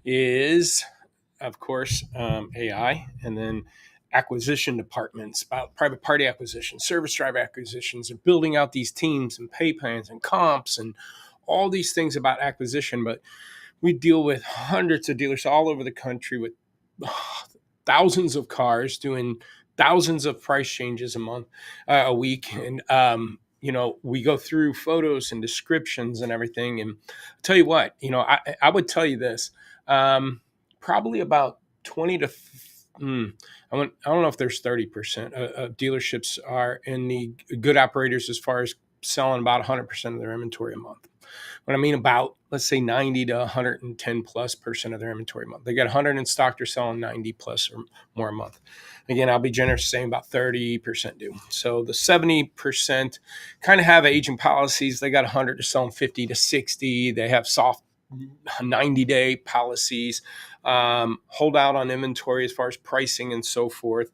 is, of course, AI, and then acquisition departments, about private party acquisition, service drive acquisitions, and building out these teams and pay plans and comps and all these things about acquisition. But we deal with hundreds of dealers all over the country with thousands of cars doing thousands of price changes a week. And, we go through photos and descriptions and everything. And I'll tell you what, I would tell you this, probably about 20 to, I don't know if there's 30% of dealerships are in the good operators as far as selling about 100% of their inventory a month. What I mean about, let's say 90 to 110 plus percent of their inventory a month. They got 100 in stock, they're selling 90 plus or more a month. Again, I'll be generous saying about 30% do. So the 70% kind of have aging policies. They got 100 to sell them 50 to 60. They have soft 90-day policies, hold out on inventory as far as pricing and so forth.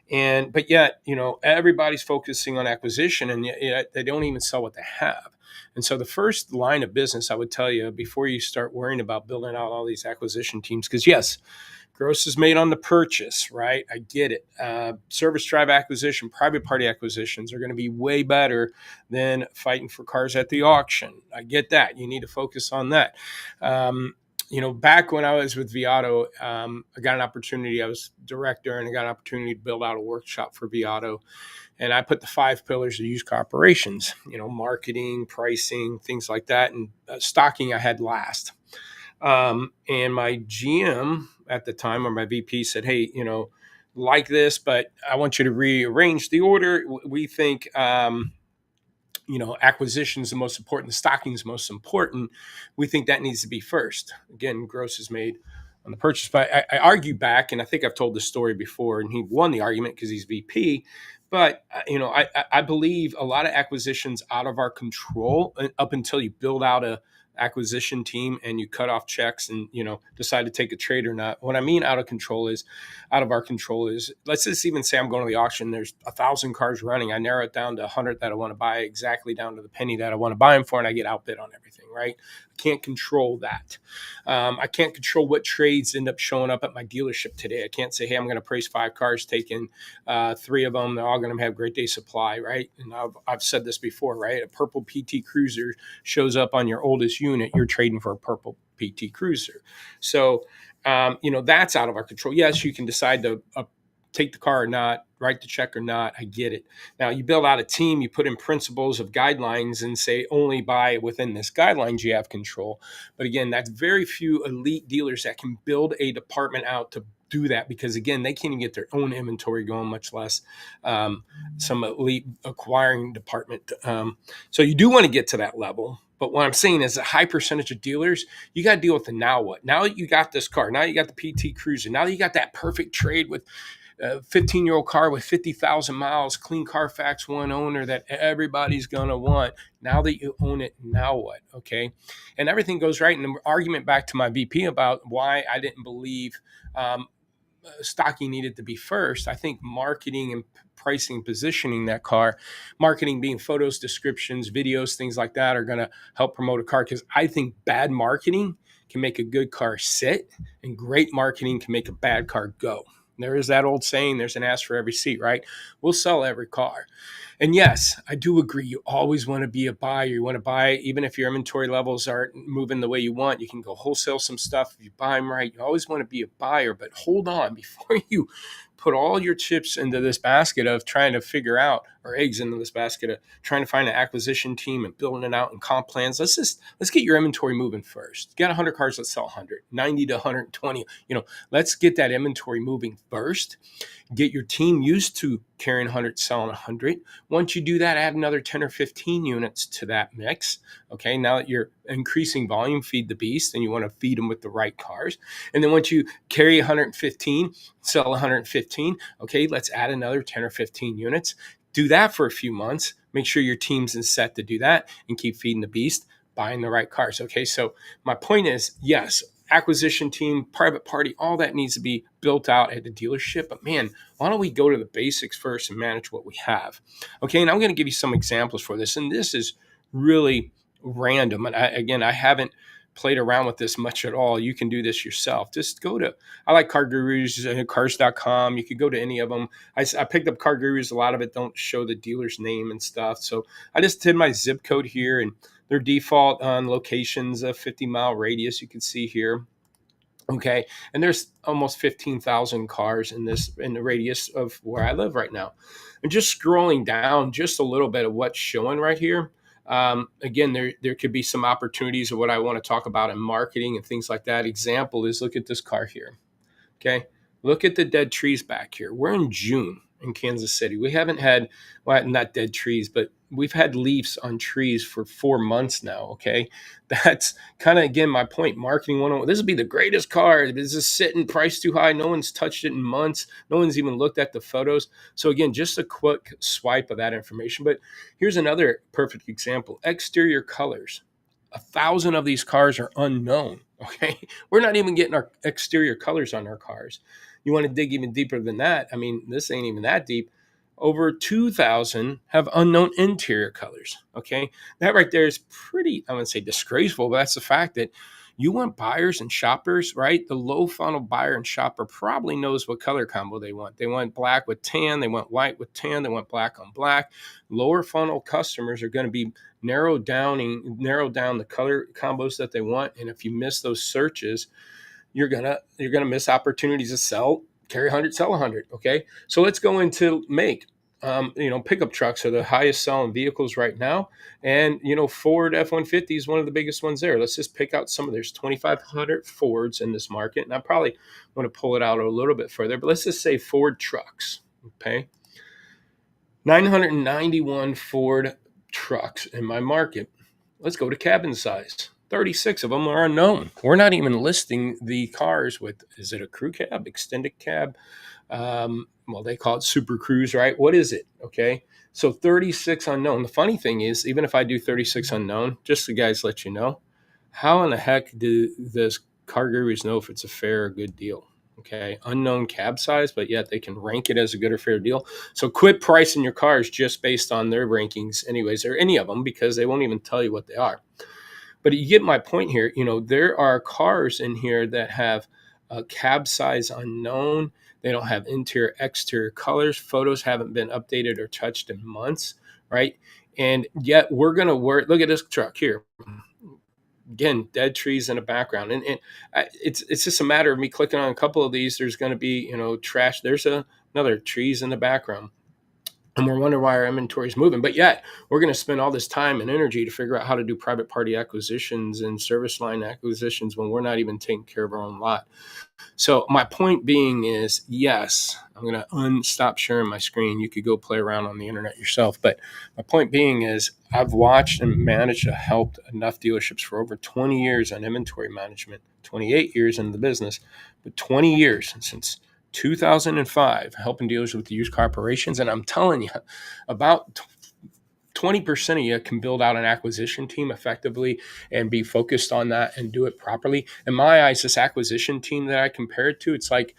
But yet, everybody's focusing on acquisition, and yet they don't even sell what they have. And so the first line of business I would tell you before you start worrying about building out all these acquisition teams, because yes, gross is made on the purchase, right? I get it. Service drive acquisition, private party acquisitions are going to be way better than fighting for cars at the auction. I get that. You need to focus on that. Back when I was with Viato, I got an opportunity. I was director, and I got an opportunity to build out a workshop for Viato. And I put the 5 pillars of used car operations, marketing, pricing, things like that. And stocking I had last. And my GM at the time, or my VP, said, hey, like this, but I want you to rearrange the order. We think, acquisition is the most important. The stocking is the most important. We think that needs to be first. Again, gross is made on the purchase. But I argue back, and I think I've told this story before, and he won the argument because he's VP. But, I believe a lot of acquisitions out of our control up until you build out a acquisition team and you cut off checks and, decide to take a trade or not. What I mean out of our control is, let's just even say I'm going to the auction. There's 1,000 cars running. I narrow it down to 100 that I want to buy, exactly down to the penny that I want to buy them for, and I get outbid on everything, right? I can't control that. I can't control what trades end up showing up at my dealership today. I can't say, hey, I'm going to price 5 cars, take in 3 of them. They're all going to have great day supply, right? And I've said this before, right? A purple PT Cruiser shows up on your oldest unit, you're trading for a purple PT Cruiser. So, that's out of our control. Yes, you can decide to take the car or not, write the check or not. I get it. Now, you build out a team, you put in principles of guidelines and say only buy within this guidelines you have control. But again, that's very few elite dealers that can build a department out to do that, because again, they can't even get their own inventory going, much less some elite acquiring department. So you do want to get to that level. But what I'm saying is a high percentage of dealers, you got to deal with the now what. Now that you got this car, now you got the PT Cruiser, now that you got that perfect trade with a 15-year-old car with 50,000 miles, clean Carfax, one owner that everybody's going to want. Now that you own it, now what? Okay. And everything goes right. And the argument back to my VP about why I didn't believe stocking needed to be first. I think marketing and pricing, positioning that car, marketing being photos, descriptions, videos, things like that, are going to help promote a car, because I think bad marketing can make a good car sit, and great marketing can make a bad car go. There is that old saying, there's an ass for every seat, right? We'll sell every car. And yes, I do agree. You always want to be a buyer. You want to buy, even if your inventory levels aren't moving the way you want, you can go wholesale some stuff. If you buy them right, you always want to be a buyer. But hold on, before you put all your chips into this basket of trying to figure out, or eggs into this basket of trying to find an acquisition team and building it out and comp plans, let's get your inventory moving first. You got 100 cars, let's sell 100, 90 to 120. Let's get that inventory moving first. Get your team used to carrying 100, selling 100. Once you do that, add another 10 or 15 units to that mix. Okay, now that you're increasing volume, feed the beast, and you want to feed them with the right cars. And then once you carry 115, sell 115, okay, let's add another 10 or 15 units. Do that for a few months. Make sure your team's is set to do that and keep feeding the beast, buying the right cars. Okay, so my point is, yes, acquisition team, private party, all that needs to be built out at the dealership. But man, why don't we go to the basics first and manage what we have? Okay, and I'm going to give you some examples for this. And this is really random. And I haven't played around with this much at all, you can do this yourself. Just go to, I like Car Gurus, cars.com. You could go to any of them. I picked up Car Gurus. A lot of it don't show the dealer's name and stuff. So I just did my zip code here, and their default on locations, a 50-mile radius, you can see here. Okay. And there's almost 15,000 cars in the radius of where I live right now. And just scrolling down just a little bit of what's showing right here. Again, there could be some opportunities of what I want to talk about in marketing and things like that. Example is, look at this car here. Okay. Look at the dead trees back here. We're in June in Kansas City. We haven't had, well, not dead trees, but we've had leaves on trees for 4 months now. Okay. That's kind of, again, my point. Marketing 101. This would be the greatest car. This is sitting priced too high. No one's touched it in months. No one's even looked at the photos. So again, just a quick swipe of that information. But here's another perfect example. Exterior colors. 1,000 of these cars are unknown. Okay. We're not even getting our exterior colors on our cars. You want to dig even deeper than that? I mean, this ain't even that deep. Over 2,000 have unknown interior colors. Okay. That right there is pretty, I wouldn't say disgraceful, but that's the fact that you want buyers and shoppers, right? The low funnel buyer and shopper probably knows what color combo they want. They want black with tan. They want white with tan. They want black on black. Lower funnel customers are going to be narrow down the color combos that they want. And if you miss those searches, you're gonna miss opportunities to sell, carry 100, sell 100. Okay, so let's go into make. Pickup trucks are the highest selling vehicles right now, and Ford F-150 is one of the biggest ones there. Let's just pick out some of. There's 2,500 Fords in this market, and I probably want to pull it out a little bit further, but let's just say Ford trucks. Okay, 991 Ford trucks in my market. Let's go to cabin size. 36 of them are unknown. We're not even listing the cars with, is it a crew cab, extended cab? They call it Super Cruise, right? What is it? Okay. So 36 unknown. The funny thing is, even if I do 36 unknown, just so guys let you know, how in the heck do this Car Gurus know if it's a fair or good deal? Okay. Unknown cab size, but yet they can rank it as a good or fair deal. So quit pricing your cars just based on their rankings anyways, or any of them, because they won't even tell you what they are. But you get my point here. There are cars in here that have a cab size unknown. They don't have interior, exterior colors. Photos haven't been updated or touched in months, right? And yet we're going to work. Look at this truck here. Again, dead trees in the background. And it's just a matter of me clicking on a couple of these. There's going to be, trash. There's another trees in the background. And we're wondering why our inventory is moving. But yet, we're going to spend all this time and energy to figure out how to do private party acquisitions and service line acquisitions when we're not even taking care of our own lot. So my point being is, yes, I'm going to stop sharing my screen. You could go play around on the internet yourself. But my point being is, I've watched and managed to help enough dealerships for over 20 years on inventory management, 28 years in the business, but 20 years since 2005, helping dealers with the used car operations. And I'm telling you, about 20% of you can build out an acquisition team effectively and be focused on that and do it properly. In my eyes, this acquisition team that I compare it to, it's like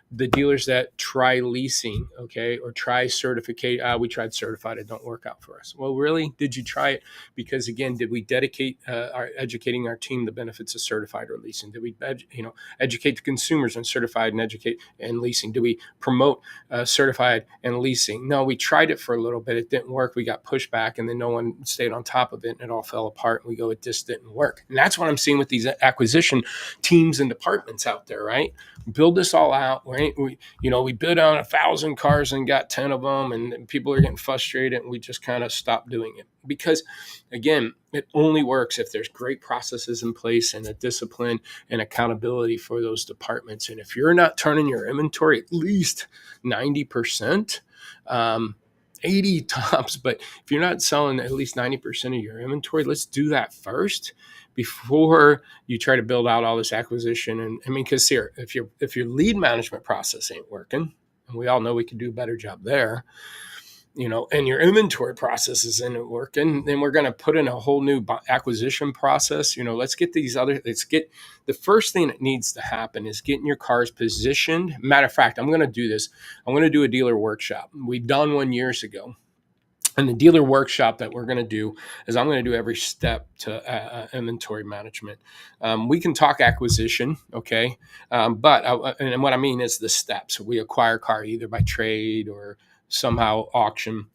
the dealers that try leasing, okay, or try certificate. We tried certified, it don't work out for us. Well, really, did you try it? Because again, did we dedicate educating our team the benefits of certified or leasing? Did we, educate the consumers on certified and educate and leasing? Did we promote certified and leasing? No, we tried it for a little bit. It didn't work. We got pushed back, and then no one stayed on top of it, and it all fell apart. And we go, it just didn't work. And that's what I'm seeing with these acquisition teams and departments out there, right? Build this all out. We bid on 1,000 cars and got 10 of them, and people are getting frustrated, and we just kind of stopped doing it. Because again, it only works if there's great processes in place and a discipline and accountability for those departments. And if you're not turning your inventory at least 90%, 80 tops, but if you're not selling at least 90% of your inventory, let's do that first before you try to build out all this acquisition. And I mean, because here, if your lead management process ain't working, and we all know we could do a better job there, and your inventory process isn't working, then we're going to put in a whole new acquisition process. Let's get the first thing that needs to happen is getting your cars positioned. Matter of fact, I'm going to do this. I'm going to do a dealer workshop. We've done one years ago. And the dealer workshop that we're going to do is I'm going to do every step to inventory management. We can talk acquisition, okay? And what I mean is the steps. We acquire a car either by trade or somehow auction.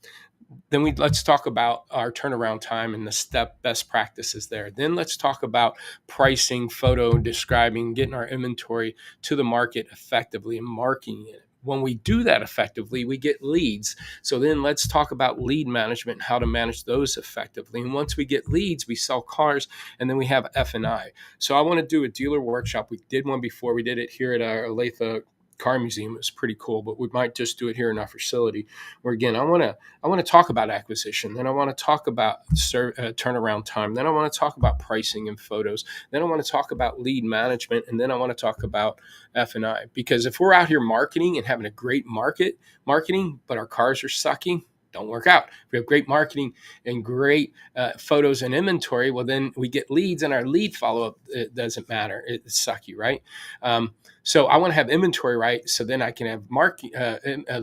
Then let's talk about our turnaround time and the step best practices there. Then let's talk about pricing, photo describing, getting our inventory to the market effectively and marketing it. When we do that effectively, we get leads. So then let's talk about lead management, how to manage those effectively. And once we get leads, we sell cars, and then we have F&I. So I want to do a dealer workshop. We did one before. We did it here at our Olathe Car Museum. It was pretty cool, but we might just do it here in our facility. Where again, I want to talk about acquisition. Then I want to talk about turnaround time. Then I want to talk about pricing and photos. Then I want to talk about lead management, and then I want to talk about F&I. Because if we're out here marketing and having a great marketing, but our cars are sucking, don't work out. If we have great marketing and great photos and inventory, well, then we get leads, and our lead follow-up, it doesn't matter. It's sucky, right? So I want to have inventory right, so then I can have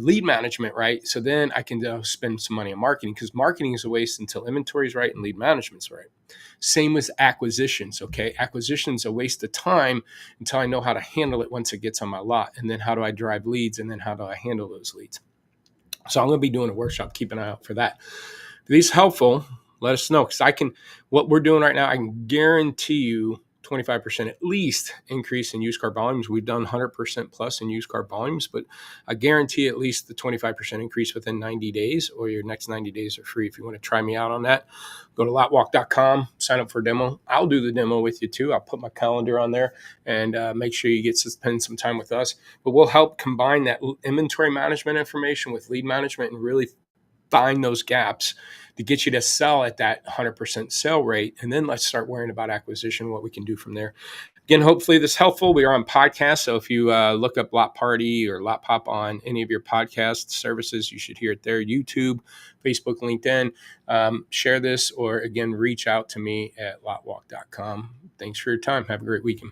lead management right, so then I can spend some money on marketing, because marketing is a waste until inventory is right and lead management's right. Same with acquisitions, okay? Acquisitions a waste of time until I know how to handle it once it gets on my lot, and then how do I drive leads, and then how do I handle those leads. So I'm going to be doing a workshop. Keep an eye out for that. If these helpful, let us know, because what we're doing right now, I can guarantee you 25% at least increase in used car volumes. We've done 100% plus in used car volumes, but I guarantee at least the 25% increase within 90 days, or your next 90 days are free. If you want to try me out on that, go to lotwalk.com, sign up for a demo. I'll do the demo with you too. I'll put my calendar on there, and make sure you get to spend some time with us. But we'll help combine that inventory management information with lead management and really find those gaps to get you to sell at that 100% sale rate. And then let's start worrying about acquisition, what we can do from there. Again, hopefully this is helpful. We are on podcast. So if you look up Lot Party or Lotpop on any of your podcast services, you should hear it there. YouTube, Facebook, LinkedIn. Share this, or again, reach out to me at lotwalk.com. Thanks for your time. Have a great weekend.